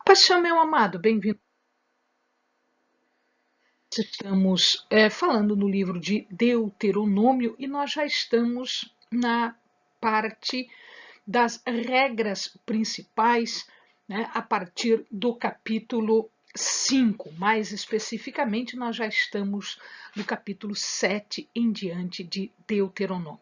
Paixão, meu amado, bem-vindo. Estamos falando no livro de Deuteronômio e nós já estamos na parte das regras principais, né, a partir do capítulo 5. Mais especificamente, nós já estamos no capítulo 7 em diante de Deuteronômio.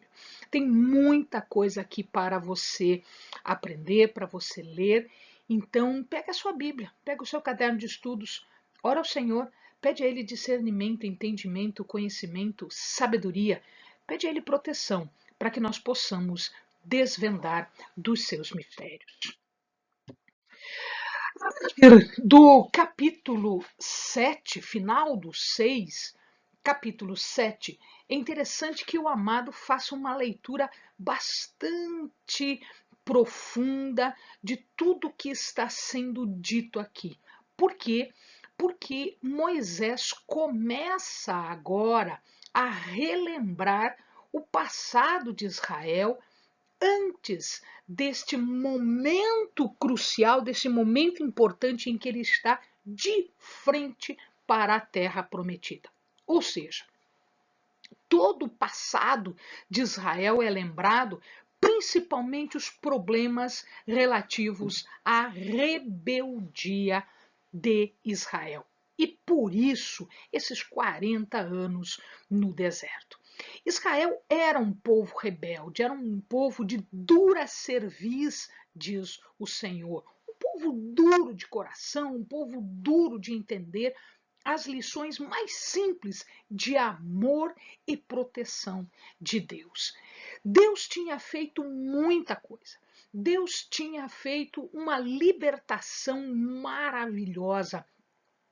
Tem muita coisa aqui para você aprender, para você ler. Então, pega a sua Bíblia, pega o seu caderno de estudos, ora ao Senhor, pede a Ele discernimento, entendimento, conhecimento, sabedoria, pede a Ele proteção, para que nós possamos desvendar dos seus mistérios. Do capítulo 7, final do 6, capítulo 7, é interessante que o amado faça uma leitura bastante profunda de tudo que está sendo dito aqui. Por quê? Porque Moisés começa agora a relembrar o passado de Israel antes deste momento crucial, deste momento importante em que ele está de frente para a terra prometida. Ou seja, todo o passado de Israel é lembrado, principalmente os problemas relativos à rebeldia de Israel. E por isso, esses 40 anos no deserto. Israel era um povo rebelde, era um povo de dura cerviz, diz o Senhor. Um povo duro de coração, um povo duro de entender as lições mais simples de amor e proteção de Deus. Deus tinha feito muita coisa. Deus tinha feito uma libertação maravilhosa,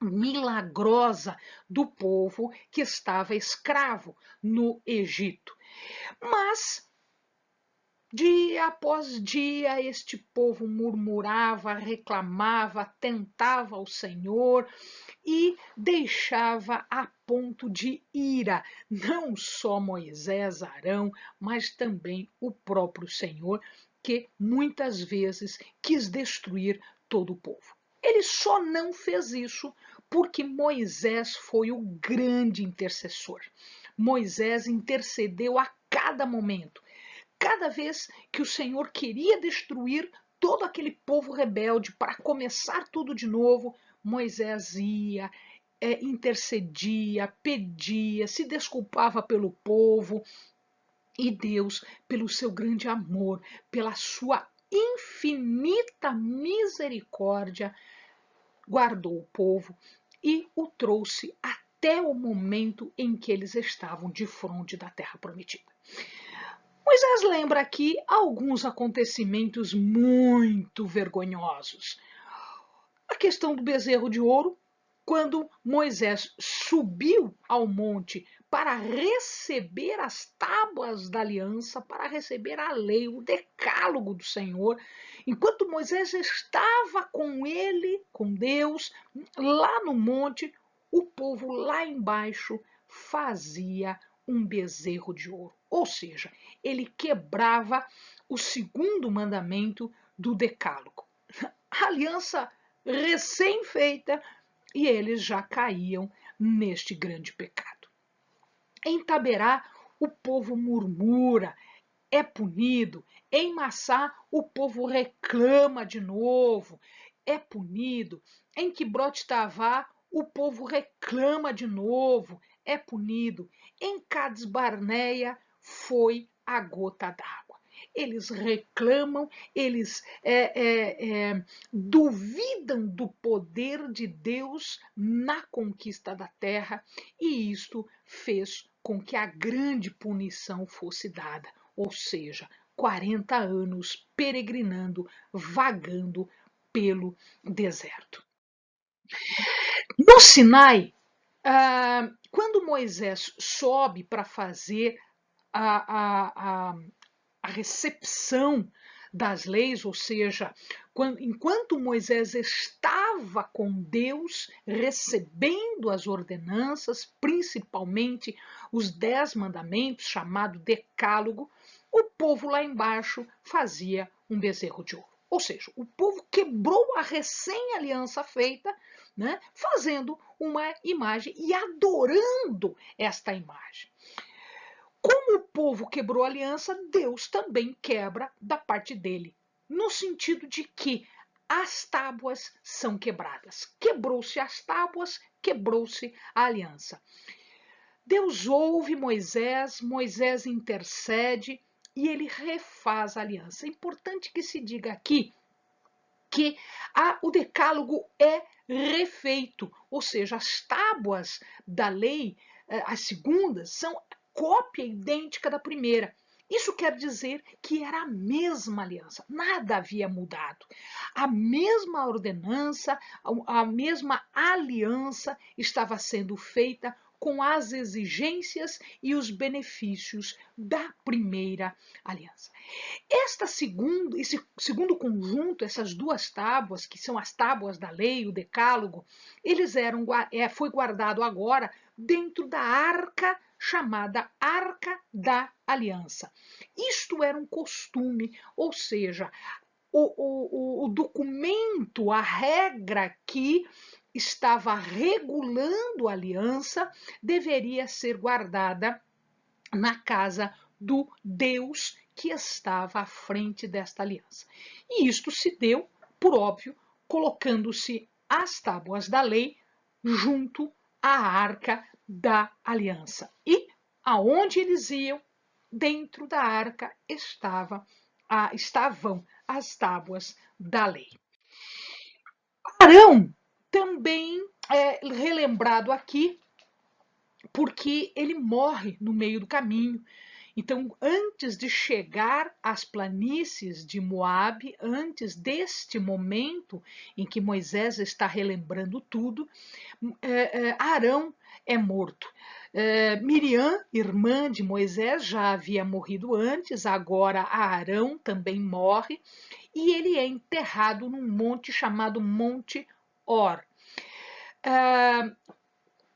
milagrosa do povo que estava escravo no Egito. Mas dia após dia este povo murmurava, reclamava, tentava ao Senhor e deixava a ponto de ira não só Moisés, Arão, mas também o próprio Senhor, que muitas vezes quis destruir todo o povo. Ele só não fez isso porque Moisés foi o grande intercessor. Moisés intercedeu a cada momento. Cada vez que o Senhor queria destruir todo aquele povo rebelde para começar tudo de novo, Moisés ia, intercedia, pedia, se desculpava pelo povo e Deus, pelo seu grande amor, pela sua infinita misericórdia, guardou o povo e o trouxe até o momento em que eles estavam de fronte da terra prometida. Moisés lembra aqui alguns acontecimentos muito vergonhosos. A questão do bezerro de ouro, quando Moisés subiu ao monte para receber as tábuas da aliança, para receber a lei, o decálogo do Senhor, enquanto Moisés estava com ele, com Deus, lá no monte, o povo lá embaixo fazia um bezerro de ouro. Ou seja, ele quebrava o segundo mandamento do decálogo. A aliança recém-feita e eles já caíam neste grande pecado. Em Taberá, o povo murmura, é punido. Em Massá, o povo reclama de novo, é punido. Em Quibrote Tavá, o povo reclama de novo, é punido. Em Cades Barneia, foi a gota d'água. Eles reclamam, eles duvidam do poder de Deus na conquista da terra, e isto fez com que a grande punição fosse dada, ou seja, 40 anos peregrinando, vagando pelo deserto. No Sinai, quando Moisés sobe para fazer a, a, a recepção das leis, ou seja, enquanto Moisés estava com Deus, recebendo as ordenanças, principalmente os 10 mandamentos, chamado Decálogo, o povo lá embaixo fazia um bezerro de ouro. Ou seja, o povo quebrou a recém-aliança feita, né, fazendo uma imagem e adorando esta imagem. Como o povo quebrou a aliança, Deus também quebra da parte dele, no sentido de que as tábuas são quebradas. Quebrou-se as tábuas, quebrou-se a aliança. Deus ouve Moisés, Moisés intercede e ele refaz a aliança. É importante que se diga aqui que o decálogo é refeito, ou seja, as tábuas da lei, as segundas, são cópia idêntica da primeira. Isso quer dizer que era a mesma aliança, nada havia mudado. A mesma ordenança, a mesma aliança estava sendo feita com as exigências e os benefícios da primeira aliança. Esse segundo conjunto, essas duas tábuas, que são as tábuas da lei, o decálogo, foi guardado agora dentro da arca chamada Arca da Aliança. Isto era um costume, ou seja, o documento, a regra que estava regulando a aliança deveria ser guardada na casa do Deus que estava à frente desta aliança. E isto se deu, por óbvio, colocando-se as tábuas da lei junto à arca da aliança. E aonde eles iam, dentro da arca estavam as tábuas da lei. Arão também é relembrado aqui porque ele morre no meio do caminho. Então, antes de chegar às planícies de Moabe, antes deste momento em que Moisés está relembrando tudo, Arão é morto. Miriam, irmã de Moisés, já havia morrido antes, agora Arão também morre, e ele é enterrado num monte chamado Monte Hor.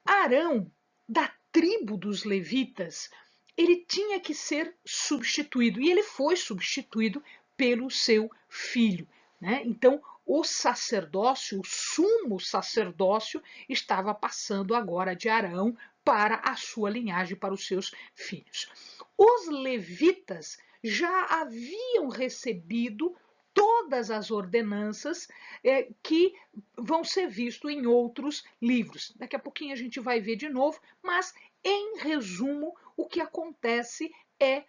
Arão, da tribo dos levitas, ele tinha que ser substituído, e ele foi substituído pelo seu filho, né? Então, o sacerdócio, o sumo sacerdócio, estava passando agora de Arão para a sua linhagem, para os seus filhos. Os levitas já haviam recebido todas as ordenanças que vão ser vistos em outros livros. Daqui a pouquinho a gente vai ver de novo, mas em resumo, o que acontece é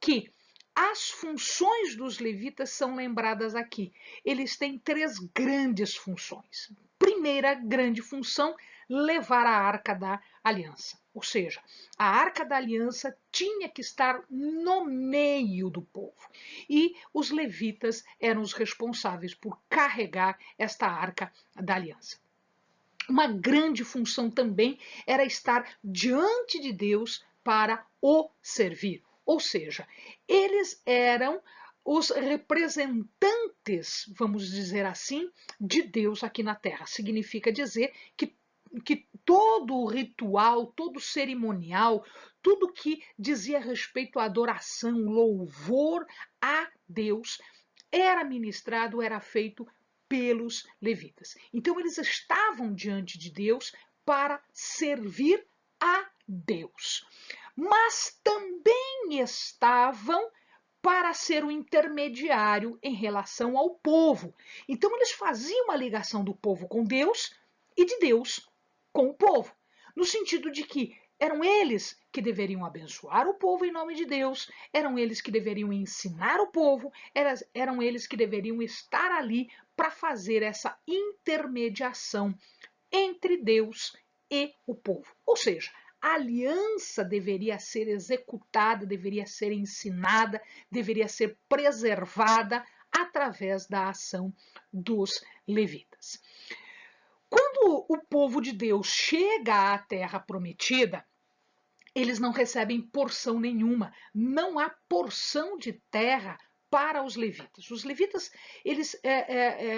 que as funções dos levitas são lembradas aqui. Eles têm três grandes funções. Primeira grande função, levar a arca da aliança. Ou seja, a arca da aliança tinha que estar no meio do povo. E os levitas eram os responsáveis por carregar esta arca da aliança. Uma grande função também era estar diante de Deus para o servir. Ou seja, eles eram os representantes, vamos dizer assim, de Deus aqui na Terra. Significa dizer que todo o ritual, todo o cerimonial, tudo que dizia respeito à adoração, louvor a Deus, era ministrado, era feito pelos levitas. Então eles estavam diante de Deus para servir a Deus, mas também estavam para ser o intermediário em relação ao povo. Então eles faziam a ligação do povo com Deus e de Deus com o povo, no sentido de que eram eles que deveriam abençoar o povo em nome de Deus, eram eles que deveriam ensinar o povo, eram eles que deveriam estar ali para fazer essa intermediação entre Deus e o povo. Ou seja, a aliança deveria ser executada, deveria ser ensinada, deveria ser preservada através da ação dos levitas. Quando o povo de Deus chega à terra prometida, eles não recebem porção nenhuma. Não há porção de terra para os levitas. Os levitas, eles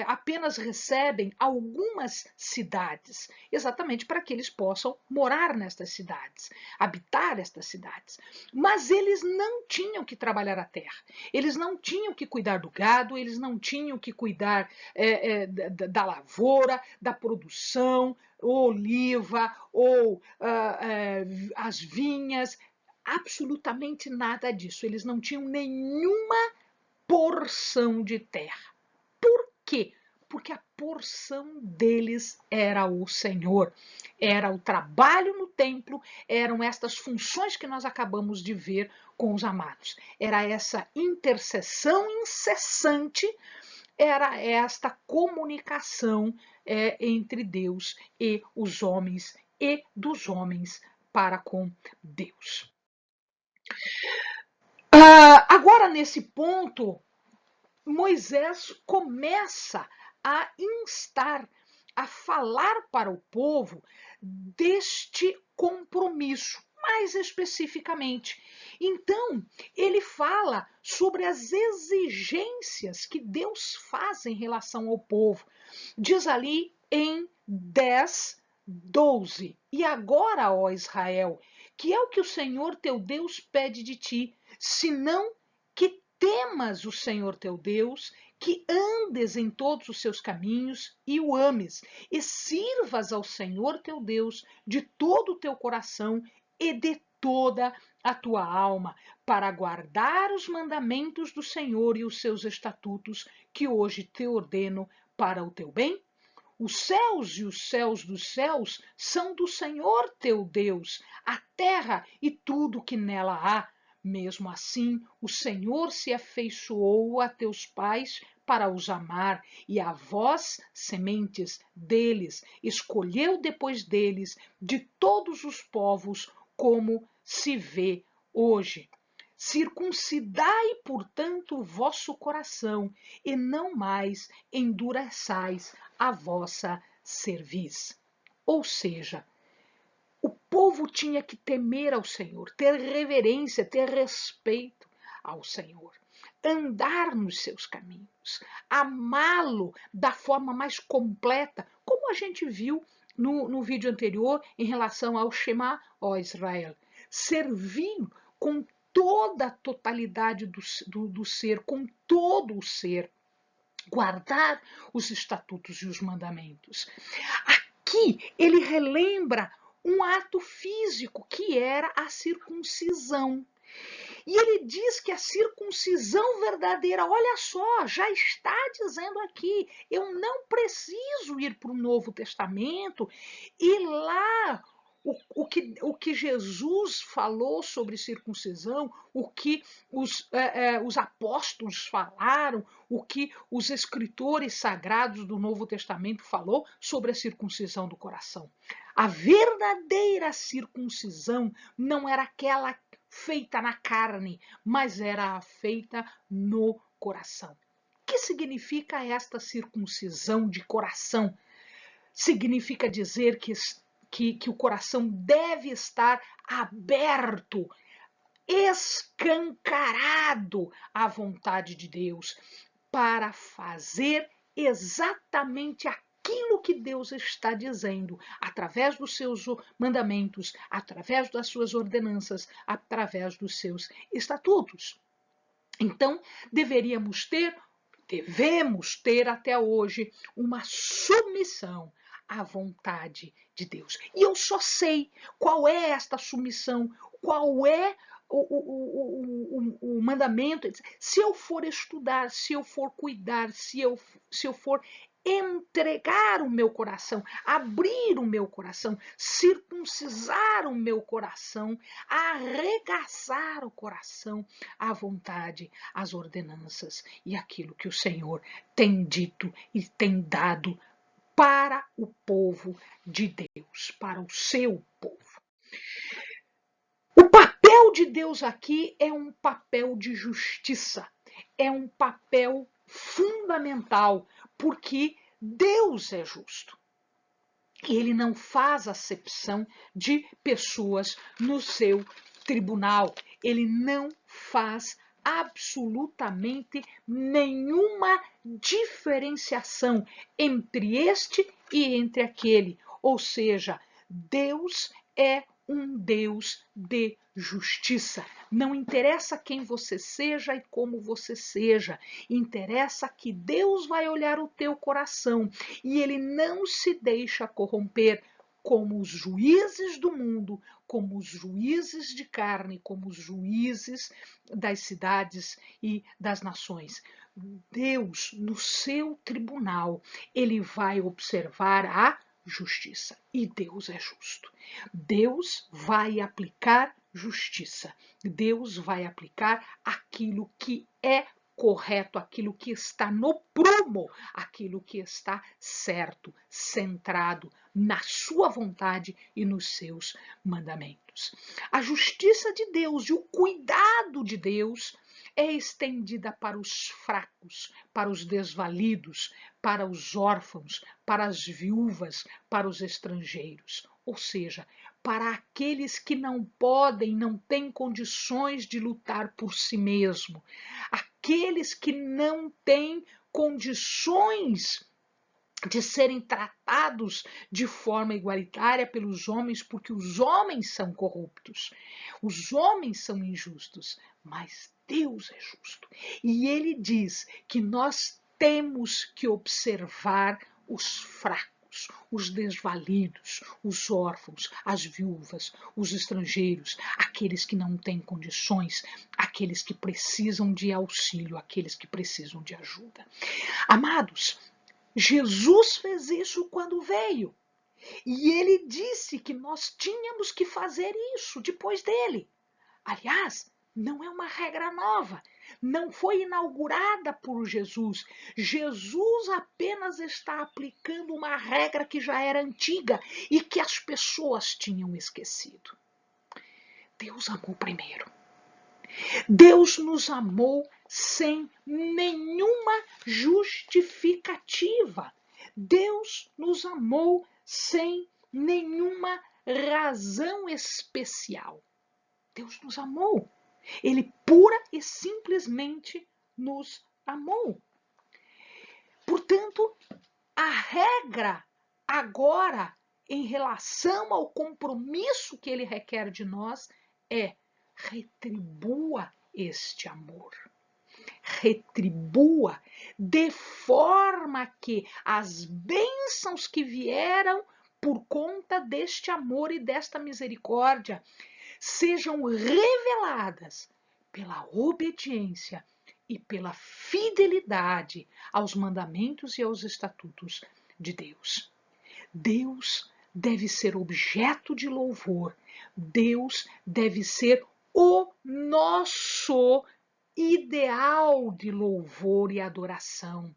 apenas recebem algumas cidades, exatamente para que eles possam morar nestas cidades, habitar estas cidades. Mas eles não tinham que trabalhar a terra, eles não tinham que cuidar do gado, eles não tinham que cuidar da lavoura, da produção, oliva ou as vinhas, absolutamente nada disso. Eles não tinham nenhuma porção de terra. Por quê? Porque a porção deles era o Senhor, era o trabalho no templo, eram estas funções que nós acabamos de ver com os amados. Era essa intercessão incessante, era esta comunicação entre Deus e os homens e dos homens para com Deus. Agora, nesse ponto, Moisés começa a instar, a falar para o povo deste compromisso, mais especificamente. Então, ele fala sobre as exigências que Deus faz em relação ao povo. Diz ali em 10:12: E agora, ó Israel, que é o que o Senhor teu Deus pede de ti, senão que temas o Senhor teu Deus, que andes em todos os seus caminhos e o ames, e sirvas ao Senhor teu Deus de todo o teu coração e de toda a tua alma, para guardar os mandamentos do Senhor e os seus estatutos, que hoje te ordeno para o teu bem? Os céus e os céus dos céus são do Senhor teu Deus, a terra e tudo que nela há. Mesmo assim, o Senhor se afeiçoou a teus pais para os amar, e a vós, sementes deles, escolheu depois deles de todos os povos, como se vê hoje. Circuncidai, portanto, o vosso coração, e não mais endureçais a vossa cerviz. Ou seja, o povo tinha que temer ao Senhor, ter reverência, ter respeito ao Senhor, andar nos seus caminhos, amá-lo da forma mais completa, como a gente viu no vídeo anterior em relação ao Shema, ó Israel. Servir com toda a totalidade do ser, com todo o ser. Guardar os estatutos e os mandamentos. Aqui ele relembra um ato físico que era a circuncisão. E ele diz que a circuncisão verdadeira, olha só, já está dizendo aqui, eu não preciso ir para o Novo Testamento e lá o que Jesus falou sobre circuncisão, o que os apóstolos falaram, o que os escritores sagrados do Novo Testamento falou sobre a circuncisão do coração. A verdadeira circuncisão não era aquela feita na carne, mas era a feita no coração. O que significa esta circuncisão de coração? Significa dizer que o coração deve estar aberto, escancarado à vontade de Deus, para fazer exatamente aquilo que Deus está dizendo, através dos seus mandamentos, através das suas ordenanças, através dos seus estatutos. Então, devemos ter até hoje uma submissão à vontade de Deus. E eu só sei qual é esta submissão, qual é o mandamento. Se eu for estudar, se eu for cuidar, se eu for entregar o meu coração, abrir o meu coração, circuncisar o meu coração, arregaçar o coração à vontade, às ordenanças e aquilo que o Senhor tem dito e tem dado para o povo de Deus, para o seu povo. O papel de Deus aqui é um papel de justiça, é um papel fundamental, porque Deus é justo. E ele não faz acepção de pessoas no seu tribunal. Ele não faz absolutamente nenhuma diferenciação entre este e entre aquele. Ou seja, Deus é um Deus de justiça. Não interessa quem você seja e como você seja, interessa que Deus vai olhar o teu coração e ele não se deixa corromper como os juízes do mundo, como os juízes de carne, como os juízes das cidades e das nações. Deus, no seu tribunal, ele vai observar a justiça. E Deus é justo. Deus vai aplicar justiça. Deus vai aplicar aquilo que é correto, aquilo que está no prumo, aquilo que está certo, centrado na sua vontade e nos seus mandamentos. A justiça de Deus e o cuidado de Deus é estendida para os fracos, para os desvalidos, para os órfãos, para as viúvas, para os estrangeiros, ou seja, para aqueles que não podem, não têm condições de lutar por si mesmo, aqueles que não têm condições de serem tratados de forma igualitária pelos homens, porque os homens são corruptos, os homens são injustos, mas Deus é justo. E ele diz que nós temos que observar os fracos, os desvalidos, os órfãos, as viúvas, os estrangeiros, aqueles que não têm condições, aqueles que precisam de auxílio, aqueles que precisam de ajuda. Amados, Jesus fez isso quando veio. E ele disse que nós tínhamos que fazer isso depois dele. Aliás, não é uma regra nova. Não foi inaugurada por Jesus. Jesus apenas está aplicando uma regra que já era antiga e que as pessoas tinham esquecido. Deus amou primeiro. Deus nos amou sem nenhuma justificativa. Deus nos amou sem nenhuma razão especial. Deus nos amou. Ele pura e simplesmente nos amou. Portanto, a regra agora em relação ao compromisso que ele requer de nós é: retribua este amor. Retribua de forma que as bênçãos que vieram por conta deste amor e desta misericórdia sejam reveladas pela obediência e pela fidelidade aos mandamentos e aos estatutos de Deus. Deus deve ser objeto de louvor. Deus deve ser o nosso ideal de louvor e adoração,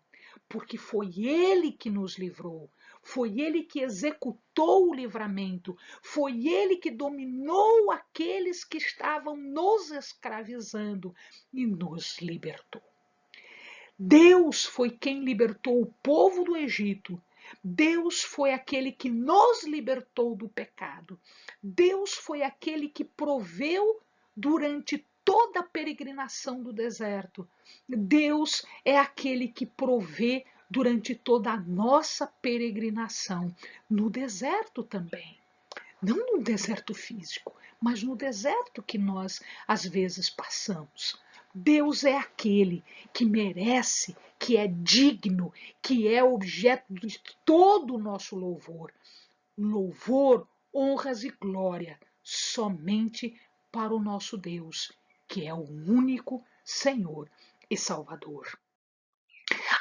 porque foi Ele que nos livrou, foi Ele que executou o livramento, foi Ele que dominou aqueles que estavam nos escravizando e nos libertou. Deus foi quem libertou o povo do Egito. Deus foi aquele que nos libertou do pecado. Deus foi aquele que proveu durante toda a peregrinação do deserto. Deus é aquele que provê durante toda a nossa peregrinação no deserto também. Não no deserto físico, mas no deserto que nós às vezes passamos. Deus é aquele que merece, que é digno, que é objeto de todo o nosso louvor. Louvor, honras e glória somente para o nosso Deus, que é o único Senhor e Salvador.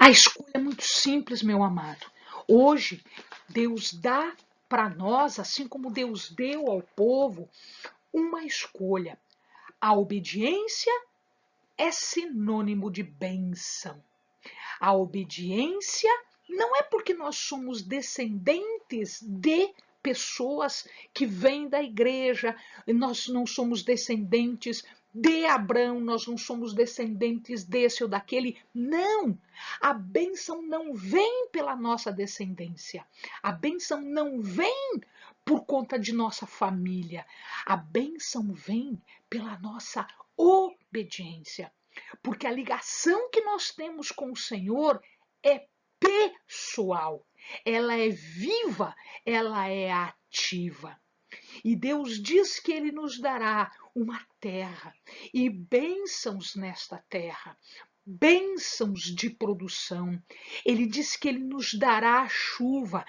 A escolha é muito simples, meu amado. Hoje, Deus dá para nós, assim como Deus deu ao povo, uma escolha. A obediência é sinônimo de bênção. A obediência não é porque nós somos descendentes de pessoas que vêm da igreja, nós não somos descendentes de Abraão, nós não somos descendentes desse ou daquele. Não! A bênção não vem pela nossa descendência. A bênção não vem por conta de nossa família. A bênção vem pela nossa obediência. porque a ligação que nós temos com o Senhor é pessoal, ela é viva, ela é ativa. E Deus diz que Ele nos dará uma terra e bênçãos nesta terra, bênçãos de produção. Ele diz que Ele nos dará a chuva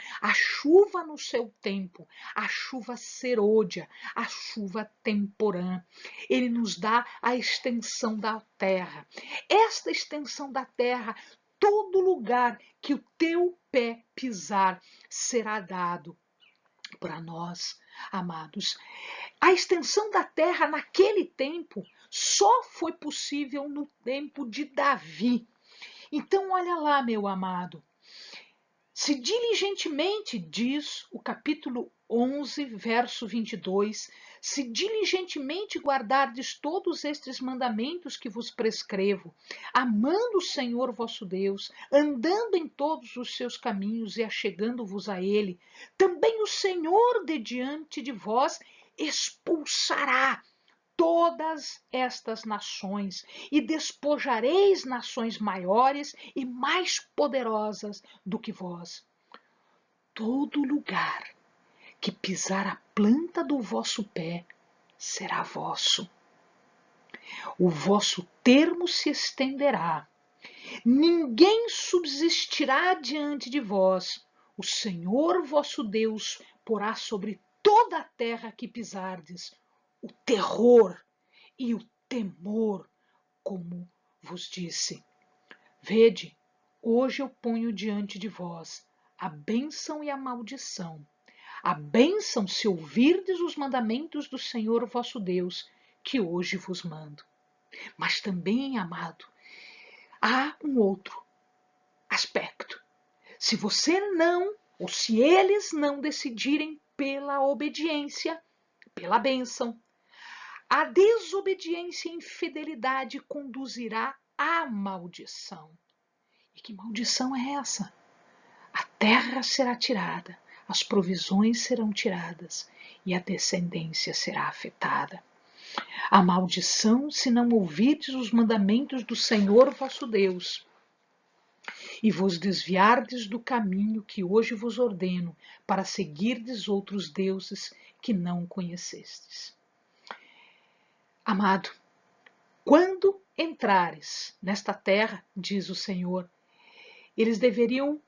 no seu tempo, a chuva serôdia, a chuva temporã. Ele nos dá a extensão da terra. Esta extensão da terra, todo lugar que o teu pé pisar, será dado para nós, amados. A extensão da terra naquele tempo só foi possível no tempo de Davi. Então, olha lá, meu amado. Se diligentemente, diz o capítulo 11, verso 22, se diligentemente guardardes todos estes mandamentos que vos prescrevo, amando o Senhor vosso Deus, andando em todos os seus caminhos e achegando-vos a Ele, também o Senhor de diante de vós expulsará todas estas nações e despojareis nações maiores e mais poderosas do que vós. Todo lugar que pisar a planta do vosso pé será vosso. O vosso termo se estenderá. Ninguém subsistirá diante de vós. O Senhor vosso Deus porá sobre toda a terra que pisardes o terror e o temor, como vos disse. Vede, hoje eu ponho diante de vós a bênção e a maldição. A bênção se ouvirdes os mandamentos do Senhor vosso Deus, que hoje vos mando. Mas também, amado, há um outro aspecto. Se você não, ou se eles não decidirem pela obediência, pela bênção, a desobediência e infidelidade conduzirá à maldição. E que maldição é essa? A terra será tirada, as provisões serão tiradas e a descendência será afetada. A maldição se não ouvirdes os mandamentos do Senhor vosso Deus e vos desviardes do caminho que hoje vos ordeno, para seguirdes outros deuses que não conhecestes. Amado, quando entrares nesta terra, diz o Senhor, eles deveriam,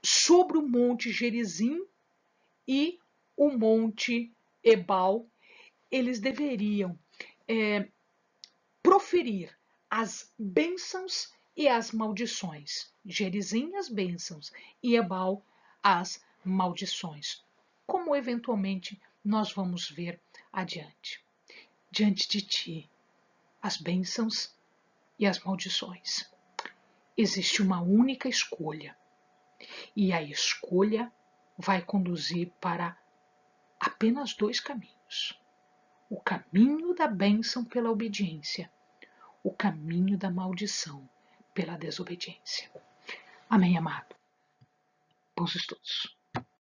sobre o monte Gerizim e o monte Ebal, eles deveriam proferir as bênçãos e as maldições. Gerizim as bênçãos e Ebal as maldições, como eventualmente nós vamos ver adiante. Diante de ti, as bênçãos e as maldições. Existe uma única escolha, e a escolha vai conduzir para apenas dois caminhos: o caminho da bênção pela obediência, o caminho da maldição pela desobediência. Amém, amado? Bons estudos.